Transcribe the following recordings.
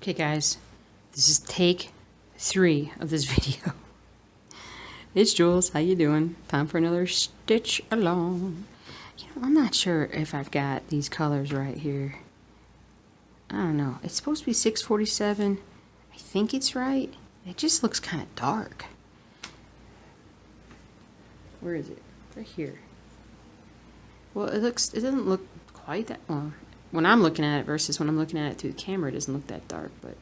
Okay guys, this is take 3 of this video. It's Jules, how you doing? Time for another stitch along. You know, I'm not sure if I've got these colors right here. I don't know. It's supposed to be 647. I think it's right. It just looks kind of dark. Where is it? Right here. Well, it doesn't look quite that, well, when I'm looking at it versus when I'm looking at it through the camera, it doesn't look that dark, but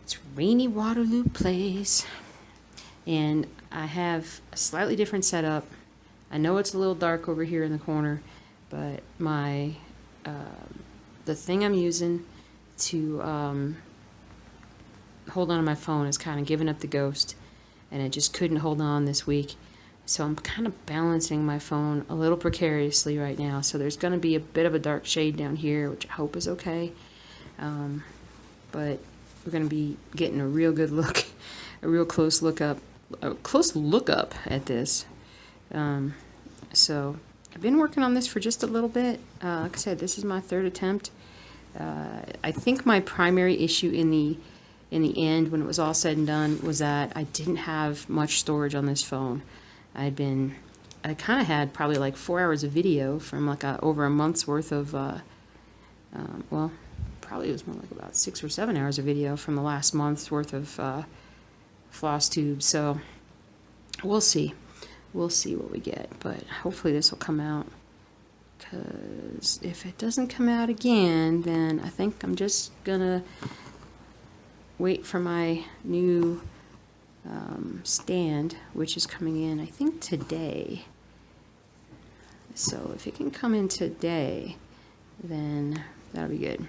it's rainy Waterloo place. And I have a slightly different setup. I know it's a little dark over here in the corner, but my the thing I'm using to hold on to my phone is kind of giving up the ghost, and it just couldn't hold on this week. So I'm kind of balancing my phone a little precariously right now. So there's going to be a bit of a dark shade down here, which I hope is okay. But we're going to be getting a real good look, a real close look up at this. So I've been working on this for just a little bit. Like I said, this is my 3rd attempt. I think my primary issue in the end, when it was all said and done, was that I didn't have much storage on this phone. I kind of had probably like 4 hours of video from like over a month's worth of, well, probably it was more like about 6 or 7 hours of video from the last month's worth of floss tubes. So we'll see. We'll see what we get, but hopefully this will come out, because if it doesn't come out again, then I think I'm just gonna wait for my new stand, which is coming in I think today. So if it can come in today, then that'll be good,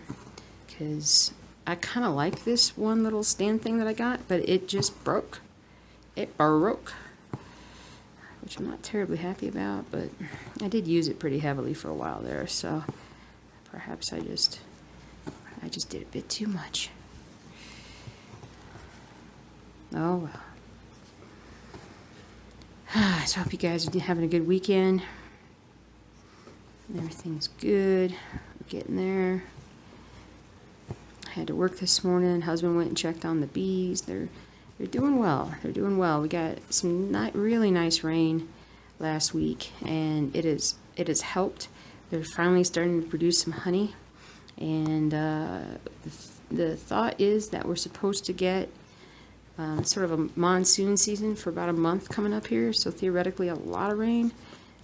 because I kind of like this one little stand thing that I got, but it just broke. It broke, which I'm not terribly happy about, but I did use it pretty heavily for a while there, so perhaps I just did a bit too much. Oh well. So I hope you guys are having a good weekend. Everything's good. We're getting there. I had to work this morning. Husband went and checked on the bees. They're doing well. They're doing well. We got some really nice rain last week, and it has helped. They're finally starting to produce some honey, and the thought is that we're supposed to get sort of a monsoon season for about a month coming up here, so theoretically a lot of rain.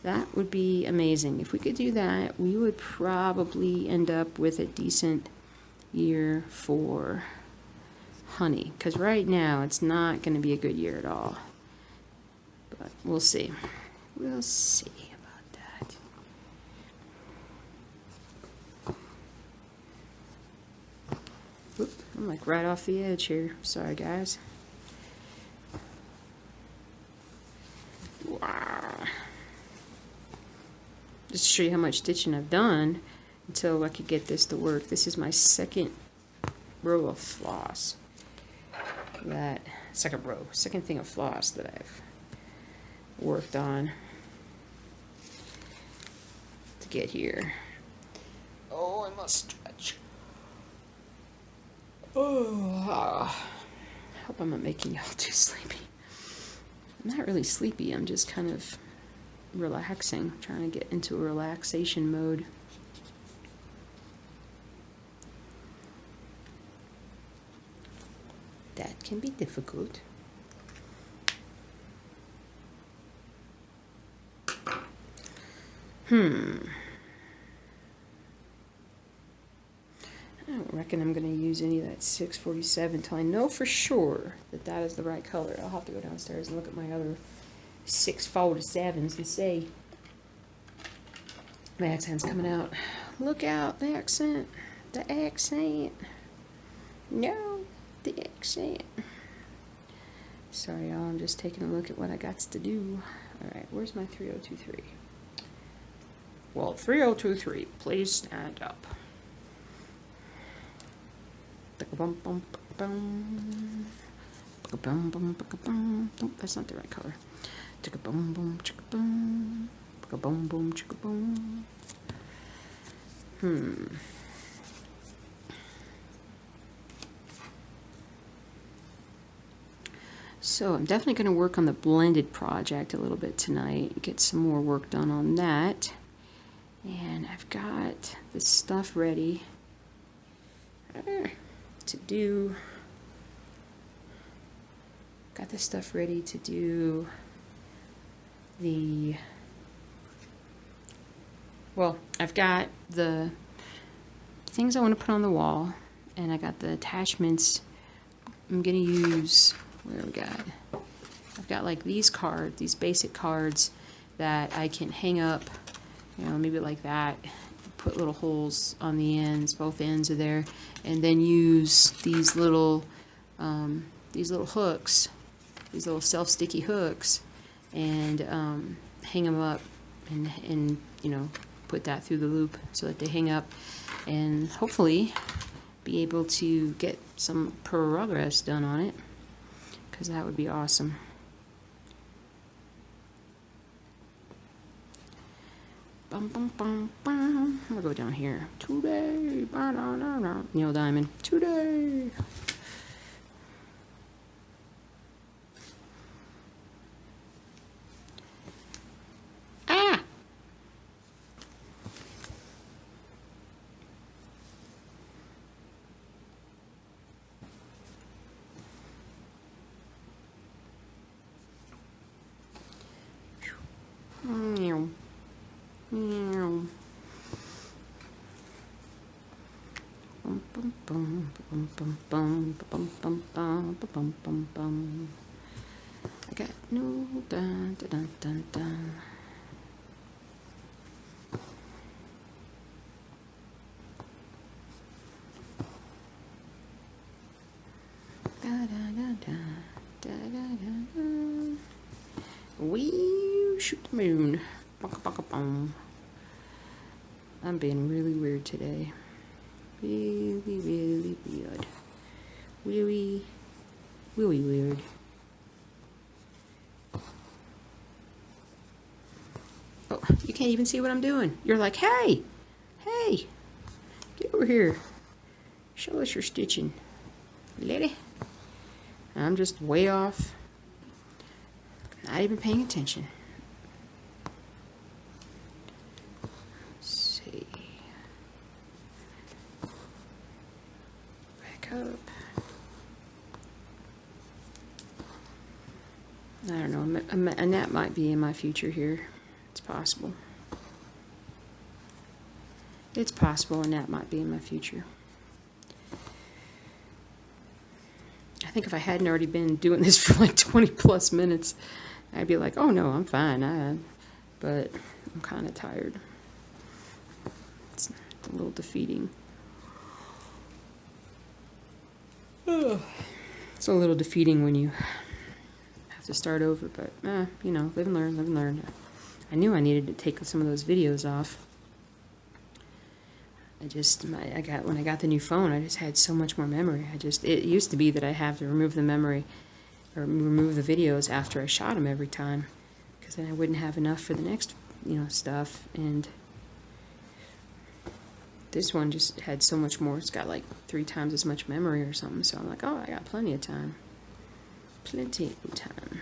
That would be amazing. If we could do that, we would probably end up with a decent year for honey, because right now it's not going to be a good year at all, but we'll see. We'll see about that. Oop, I'm like right off the edge here. Sorry guys. Wow. Just to show you how much stitching I've done until I could get this to work. This is my 2nd row of floss. Second thing of floss that I've worked on to get here. Oh, I must stretch. Oh, I hope I'm not making y'all too sleepy. I'm not really sleepy, I'm just kind of relaxing, trying to get into a relaxation mode. That can be difficult. I don't reckon I'm going to use any of that 647 until I know for sure that that is the right color. I'll have to go downstairs and look at my other 647s and see. My accent's coming out. Look out, the accent. The accent. No, the accent. Sorry, y'all. I'm just taking a look at what I got to do. Alright, where's my 3023? Well, 3023, please stand up. That's not the right color. So I'm definitely going to work on the blended project a little bit tonight, get some more work done on that. And I've got the stuff ready to do. Got the stuff ready to do the, well, I've got the things I want to put on the wall, and I got the attachments I'm going to use. Where we got? I've got like these cards, these basic cards that I can hang up, you know, maybe like that. Put little holes on the ends, both ends are there, and then use these little hooks, these little self-sticky hooks, and hang them up, and you know, put that through the loop so that they hang up, and hopefully be able to get some progress done on it, because that would be awesome. Bum, bum, bum, bum. I'll go down here. Today, Neil Diamond. Today. Ah! Meow. Meow. Bum, bum, bum, bum, bum, bum, bum, bum, bum, bum, bum, bum. I got no dun dun dun dun dun. Da da da da da da da. We shoot the moon. Baka baka boom. I'm being really weird today. Really, really weird. Really, really weird. Oh, you can't even see what I'm doing. You're like, hey, hey, get over here. Show us your stitching, lady. And I'm just way off. Not even paying attention. Let's see. Back up. I don't know. A nap might be in my future here. It's possible. It's possible a nap might be in my future. I think if I hadn't already been doing this for like 20 plus minutes, I'd be like, oh no, I'm fine. But I'm kind of tired. It's a little defeating. It's a little defeating when you have to start over, but you know, live and learn, live and learn. I knew I needed to take some of those videos off. When I got the new phone, I just had so much more memory. It used to be that I have to remove the memory or remove the videos after I shot them every time, because then I wouldn't have enough for the next, you know, stuff. And this one just had so much more. It's got like 3 times as much memory or something. So I'm like, oh, I got plenty of time. Plenty of time.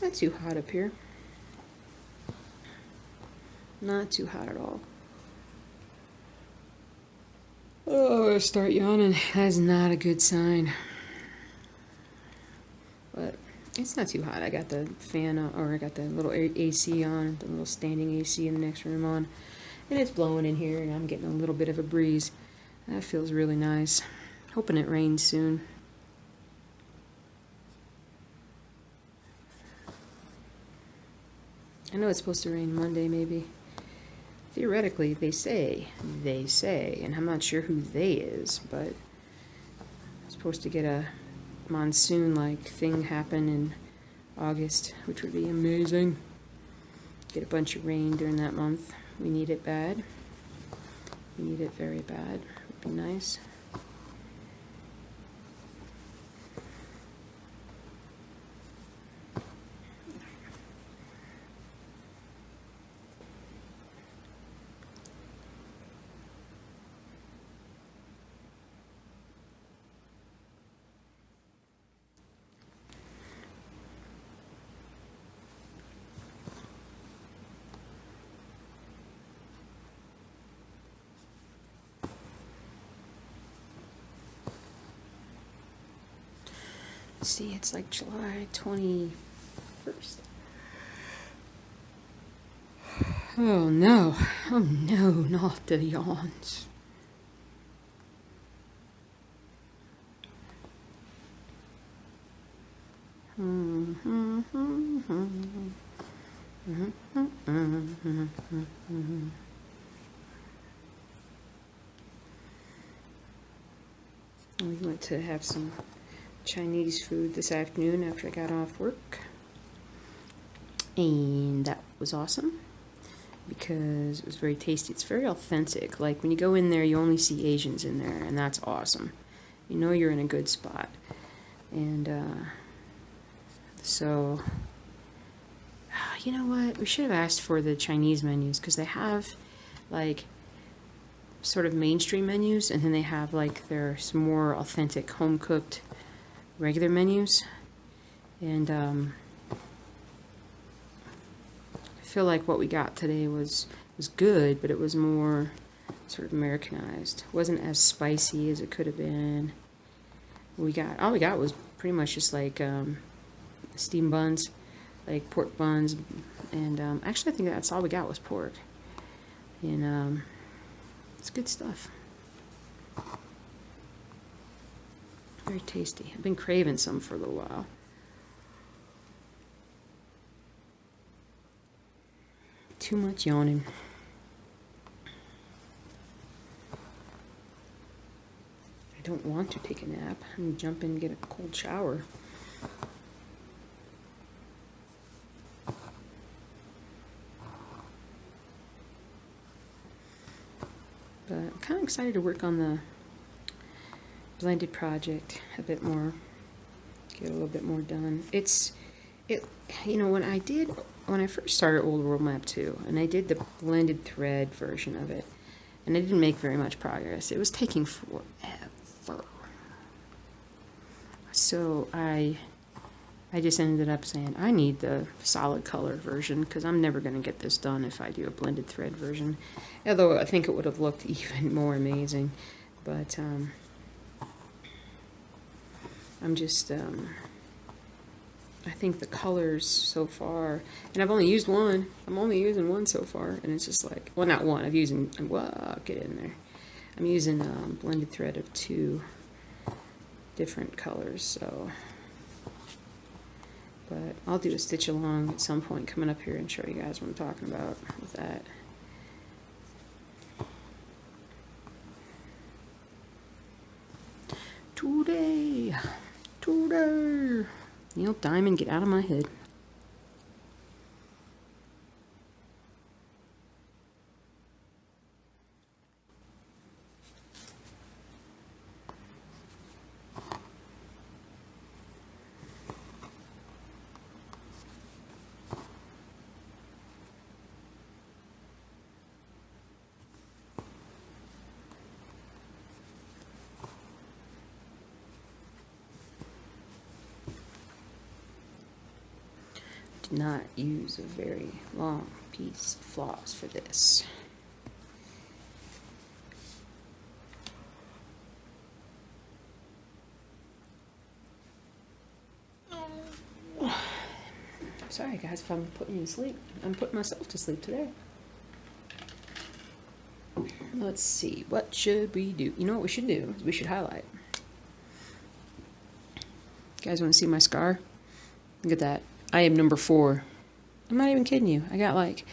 Not too hot up here. Not too hot at all. Oh, I start yawning. That is not a good sign. But it's not too hot. I got the fan on, or I got the little AC on, the little standing AC in the next room on. And it's blowing in here, and I'm getting a little bit of a breeze. That feels really nice. Hoping it rains soon. I know it's supposed to rain Monday, maybe. Theoretically, they say, and I'm not sure who they is, but I'm supposed to get a monsoon-like thing happen in August, which would be amazing. get a bunch of rain during that month. We need it bad. We need it very bad. Would be nice. See, it's like July 21st. Oh no, not the yawns. We went to have some Chinese food this afternoon after I got off work, and that was awesome because it was very tasty. It's very authentic. Like when you go in there, you only see Asians in there, and that's awesome. You know you're in a good spot. And so you know what, we should have asked for the Chinese menus, because they have like sort of mainstream menus, and then they have like their some more authentic home cooked regular menus. And I feel like what we got today was good, but it was more sort of Americanized. It wasn't as spicy as it could have been. All we got was pretty much just like steamed buns, like pork buns, and actually I think that's all we got was pork. And it's good stuff. Very tasty. I've been craving some for a little while. Too much yawning. I don't want to take a nap. I'm gonna jump in and get a cold shower. But I'm kind of excited to work on the blended project a bit more, get a little bit more done. You know, when I first started Old World Map 2, and I did the blended thread version of it, and I didn't make very much progress. It was taking forever. So I just ended up saying, I need the solid color version, because I'm never going to get this done if I do a blended thread version. Although I think it would have looked even more amazing. But I'm just, I think the colors so far, and I've only used one. I'm only using one so far, and it's just like, well, not one. Get in there. I'm using blended thread of 2 different colors, so. But I'll do a stitch along at some point coming up here and show you guys what I'm talking about with that. Today. Neil Diamond, get out of my head. Not use a very long piece of floss for this. Sorry guys if I'm putting you to sleep. I'm putting myself to sleep today. Let's see, what should we do? You know what we should do? We should highlight. You guys want to see my scar? Look at that. I am number 4. I'm not even kidding you. I got like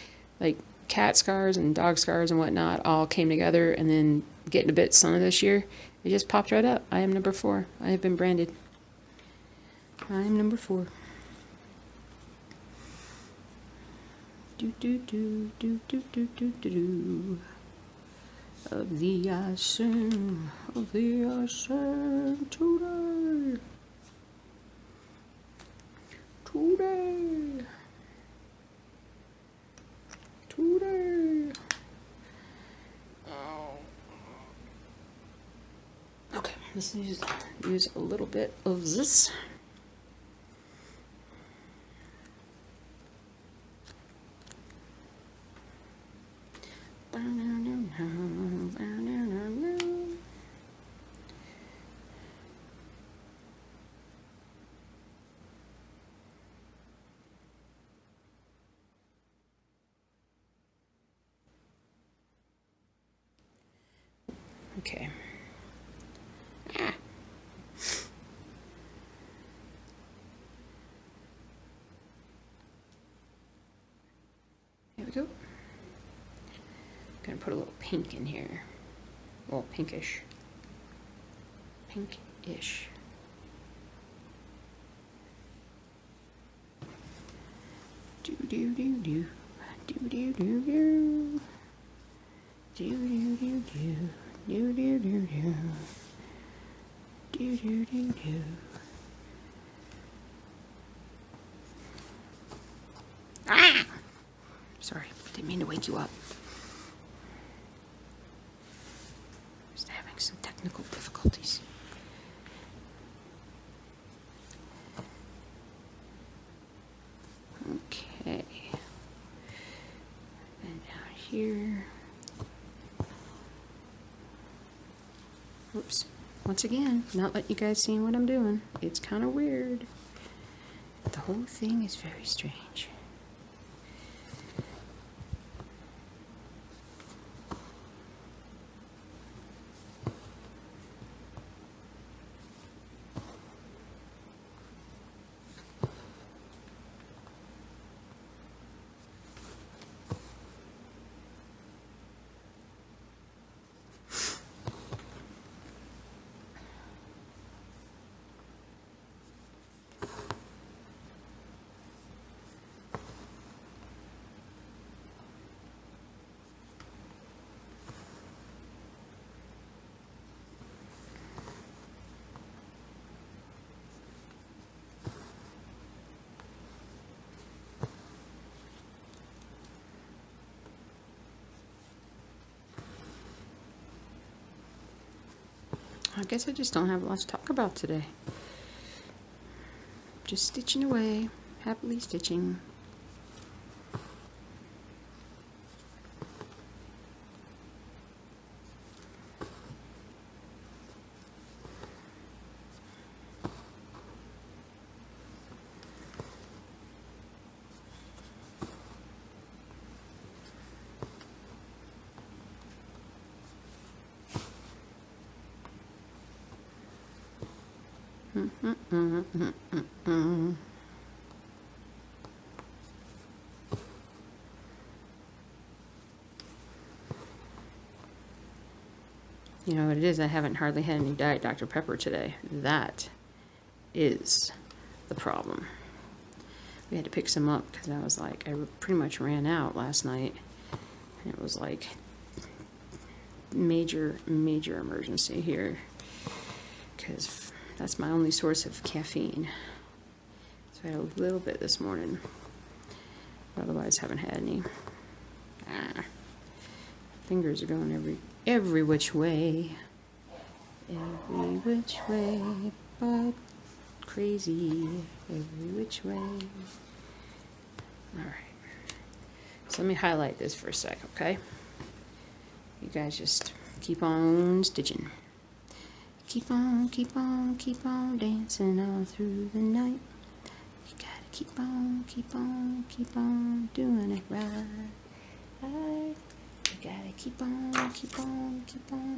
cat scars and dog scars and whatnot all came together, and then getting a bit sun this year, it just popped right up. I am number 4. I have been branded. I am number 4. Do do do do do do do do do. Of the icing today. Today. Oh. Okay, let's use a little bit of this. Okay. Ah. There we go. Gonna put a little pink in here. Well, pinkish. Pinkish. Do do do do. Do do do do. Do do do do. Do do do do. Do do do do. Ah! Sorry, didn't mean to wake you up. Just having some technical difficulties. Okay. And down here. Oops. Once again, not letting you guys see what I'm doing. It's kind of weird. The whole thing is very strange. I guess I just don't have a lot to talk about today. Just stitching away, happily stitching. You know what it is? I haven't hardly had any Diet Dr. Pepper today. That is the problem. We had to pick some up because I was like, I pretty much ran out last night. And it was like major emergency here because that's my only source of caffeine. So I had a little bit this morning, but otherwise haven't had any. Fingers are going every which way, but crazy, every which way. All right. So let me highlight this for a sec, okay? You guys just keep on stitching. Keep on dancing all through the night. You gotta keep on doing it right. You gotta keep on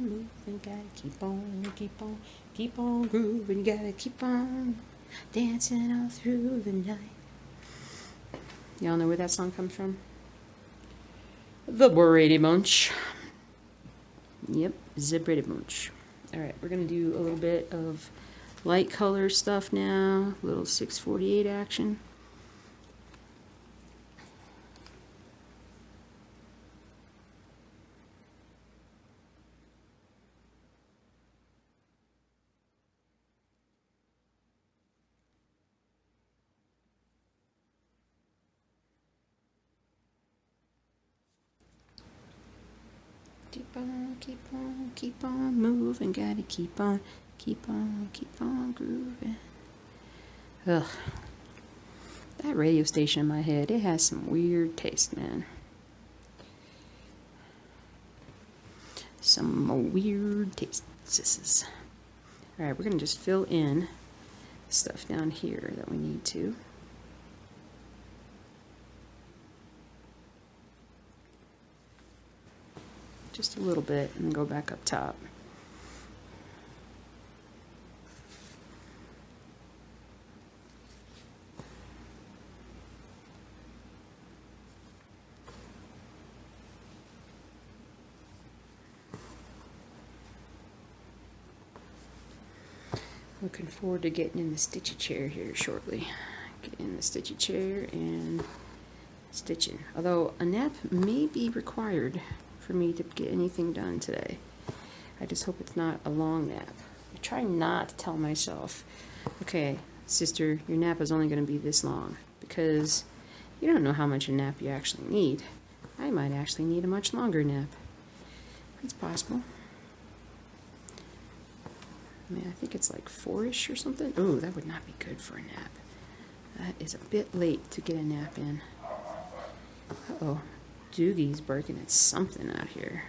moving. Gotta keep on grooving. Gotta keep on dancing all through the night. Y'all know where that song comes from? The Brady Bunch. Yep, the Brady Bunch. Alright, we're going to do a little bit of light color stuff now. A little 648 action. keep on moving. Gotta keep on grooving. Ugh. That radio station in my head, it has some weird taste, man. Some weird tastes. Alright, we're going to just fill in stuff down here that we need to. Just a little bit, and then go back up top. Looking forward to getting in the stitchy chair here shortly. Getting in the stitchy chair and stitching. Although a nap may be required for me to get anything done today. I just hope it's not a long nap. I try not to tell myself, okay, sister, your nap is only going to be this long, because you don't know how much a nap you actually need. I might actually need a much longer nap. It's possible. I mean, I think it's like 4-ish or something. Oh, that would not be good for a nap. That is a bit late to get a nap in. Uh-oh. Doogie's barking at something out here.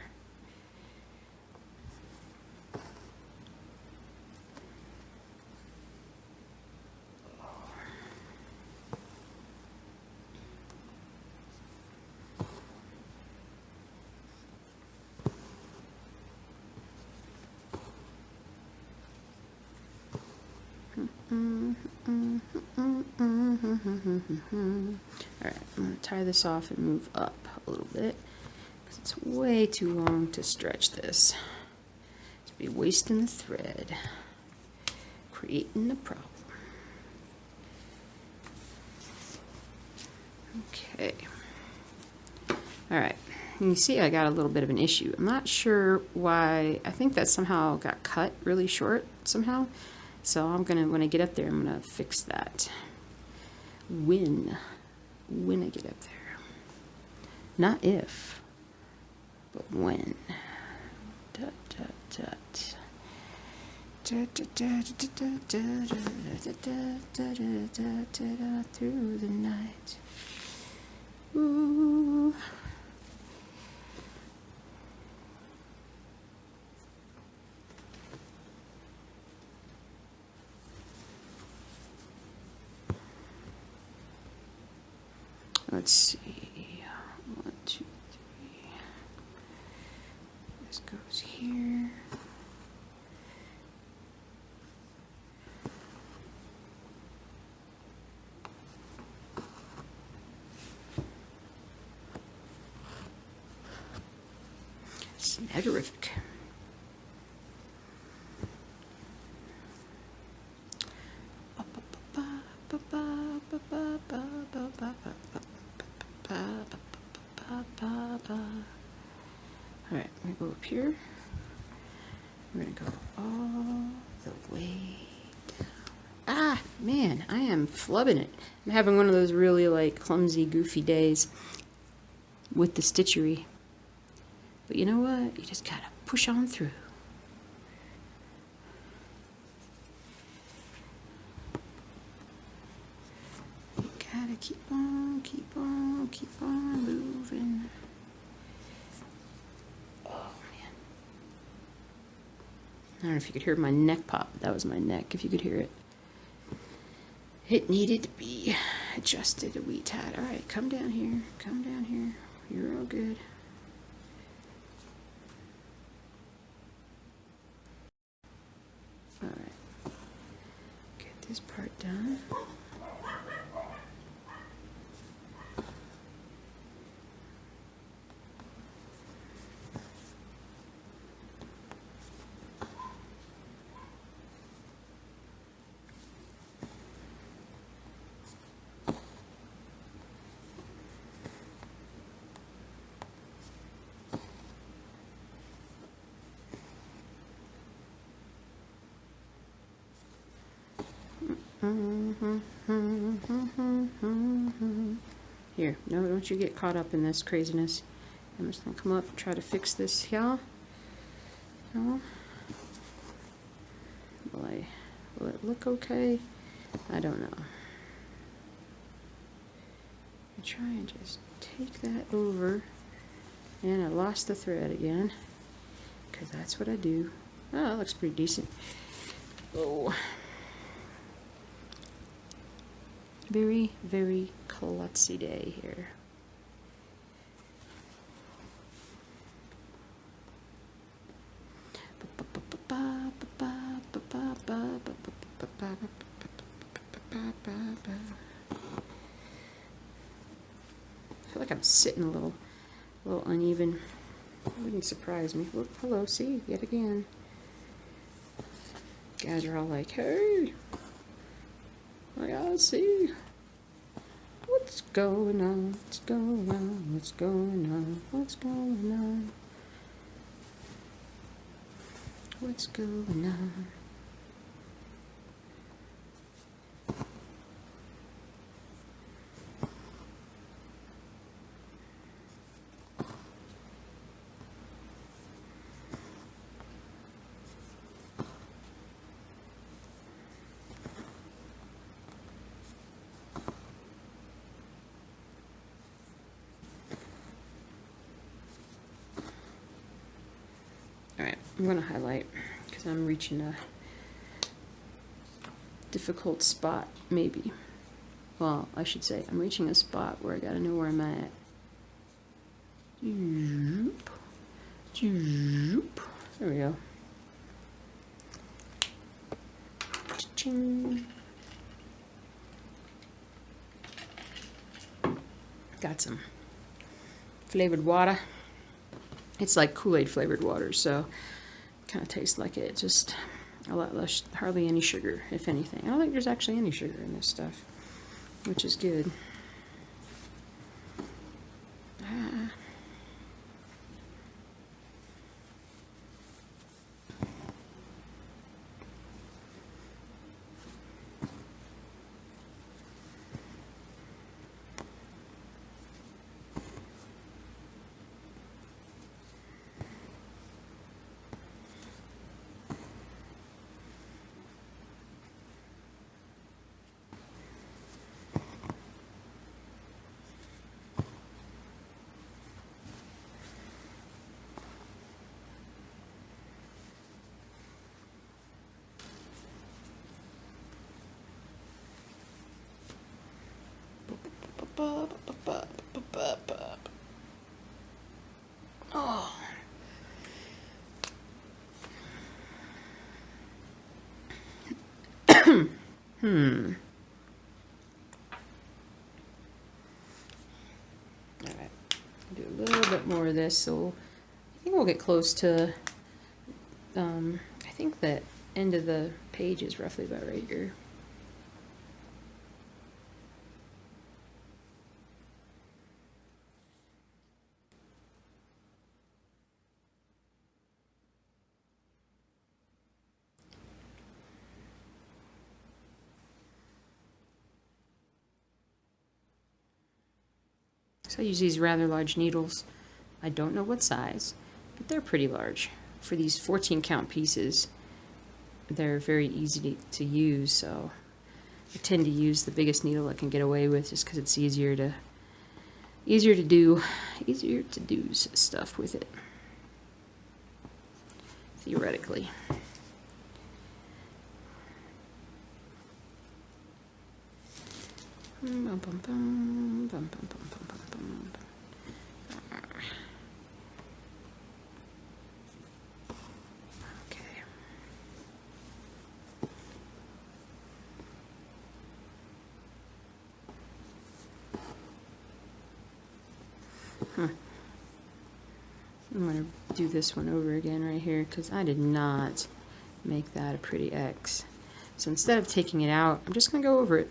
Alright, I'm going to tie this off and move up a little bit, because it's way too long to stretch this. To be wasting the thread, creating a problem. Okay. Alright, you see I got a little bit of an issue. I'm not sure why. I think that somehow got cut really short somehow. So I'm gonna, when I get up there, I'm gonna fix that. When I get up there. Not if, but when. Dot, dot, dot. Through the night. Ooh. Let's see. 1, 2, 3. This goes here. Snaggerific. Alright, I'm going to go up here. I'm going to go all the way down. Ah, man, I am flubbing it. I'm having one of those really, like, clumsy, goofy days with the stitchery. But you know what? You just got to push on through. You got to keep on moving. I don't know if you could hear my neck pop. That was my neck, if you could hear it. It needed to be adjusted a wee tad. All right, come down here. Come down here. You're all good. All right. Get this part done. Here, no, don't you get caught up in this craziness. I'm just gonna come up and try to fix this here. No. Will it look okay? I don't know. I try and just take that over, and I lost the thread again, because that's what I do. Oh, that looks pretty decent. Oh. Very, very klutzy day here. I feel like I'm sitting a little uneven. It wouldn't surprise me. Look, hello, see, yet again. Guys are all like, hey, I gotta see. What's going on? What's going on? What's going on? What's going on? What's going on? Alright, I'm going to highlight because I'm reaching a difficult spot, maybe. Well, I should say, I'm reaching a spot where I got to know where I'm at. There we go. Cha-ching. Got some flavored water. It's like Kool-Aid flavored water, so kind of tastes like it. Just a lot less, hardly any sugar, if anything. I don't think there's actually any sugar in this stuff, which is good. Oh. All right, do a little bit more of this, so I think we'll get close to. I think the end of the page is roughly about right here. So I use these rather large needles. I don't know what size, but they're pretty large. For these 14 count pieces, they're very easy to use, so I tend to use the biggest needle I can get away with just because it's easier to do stuff with it, theoretically. Bum, bum, bum, bum, bum, bum, bum, bum, bum. Okay. I'm going to do this one over again right here because I did not make that a pretty X. So instead of taking it out, I'm just going to go over it.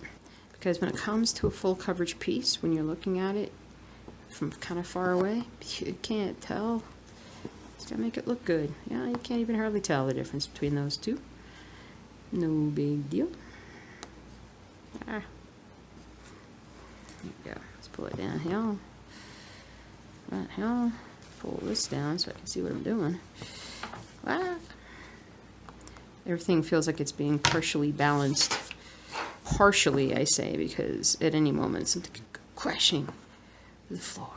Because when it comes to a full coverage piece, when you're looking at it from kind of far away, you can't tell. It's got to make it look good. Yeah, you can't even hardly tell the difference between those two. No big deal. There we go. Let's pull it down here. Right here. pull this down so I can see what I'm doing. Ah. Everything feels like it's being partially balanced. Partially, I say, because at any moment something could go crashing to the floor.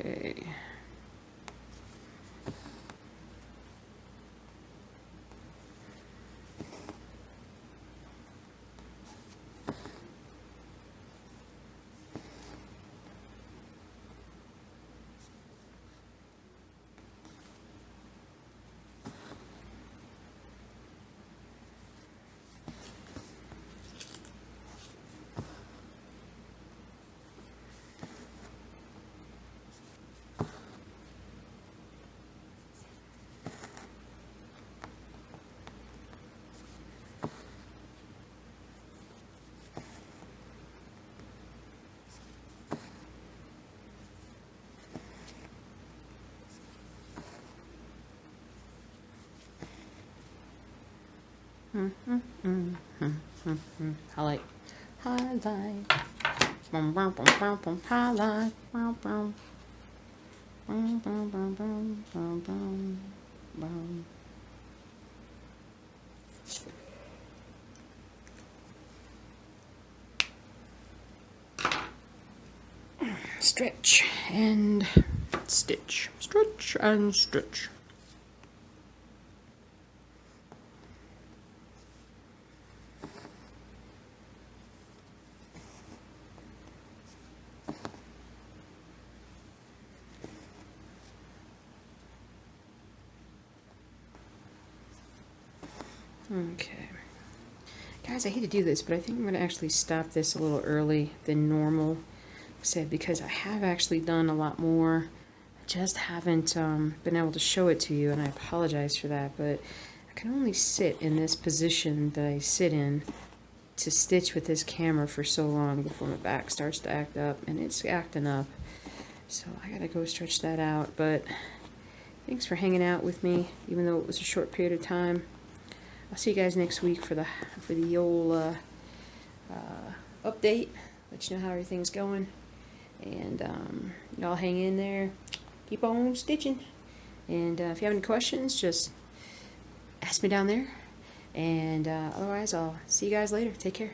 Okay. Highlight. Highlight. Bum, bum, bum, bum, bum. Highlight. Bum, bum. Bum, bum, bum, bum, bum, bum, bum. Stretch and stitch. Stretch and stitch. Okay. Guys, I hate to do this, but I think I'm going to actually stop this a little early than normal. Said because I have actually done a lot more. I just haven't been able to show it to you, and I apologize for that, but I can only sit in this position that I sit in to stitch with this camera for so long before my back starts to act up, and it's acting up. So I gotta go stretch that out, but thanks for hanging out with me, even though it was a short period of time. I'll see you guys next week for the old update. Let you know how everything's going. And y'all hang in there. Keep on stitching. And if you have any questions, just ask me down there. And otherwise, I'll see you guys later. Take care.